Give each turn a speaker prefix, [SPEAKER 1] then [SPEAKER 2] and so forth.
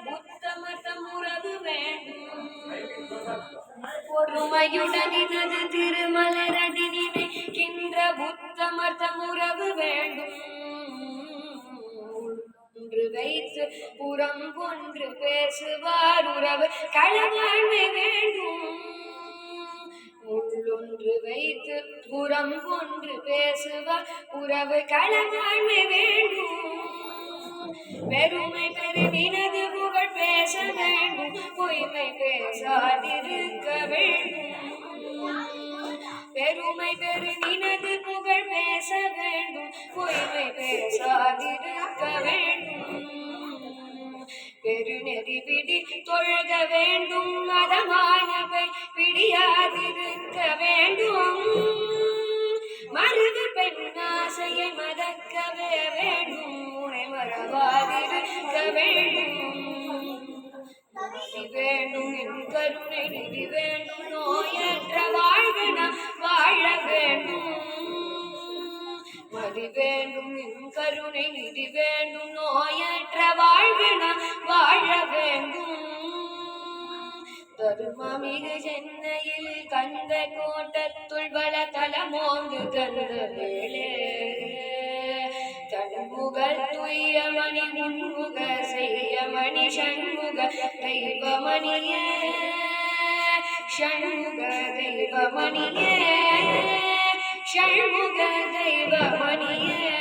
[SPEAKER 1] புத்த மதம் உறவு வேண்டும் பொறுமையுடனினது திருமலரடி நினைக்கின்ற புத்த மதம் உறவு வேண்டும் ஒன்று வைத்து புறம் ஒன்று பேசுவார் உறவு களவாழ்மை வேண்டும் உள்ளொன்று வைத்து புறம் ஒன்று பேசுவார் உறவு களவாழ்மை வேண்டும் பெருமை பெருமினது புகழ் பேச வேண்டும் பொய்மை பேசாதிருக்க வேண்டும் பெருமை பெருமினது புகழ் பேச வேண்டும் பொய்மை பேசாதிருக்க வேண்டும் பெருநெறி பிடி தொழுக வேண்டும் மதமானவை பிடியாதிருக்க வேண்டும் மருது பெண்ணாசையை மறக்கவே வேண்டும் உனை மறவாதிருக்க வேண்டும் நிதி வேண்டும் என் கருணை நிதி வேண்டும் நோயற்ற வாழ்வு நாம் வாழ வேண்டும் மதி வேண்டும் என் கருணை நிதி வேண்டும் நோயற்ற வாழ்வு நாம் வாழ வேண்டும் தருமமிகு சென்னையில் கந்த கோட்டத்துள் வள தலமோங்கு கந்த வேளே தன்முகல் துய்யமணி முன்முக செய்யமணி ஷண்முக தெய்வமணியே ஷண்முக தெய்வமணியே ஷண்முக தெய்வமணியே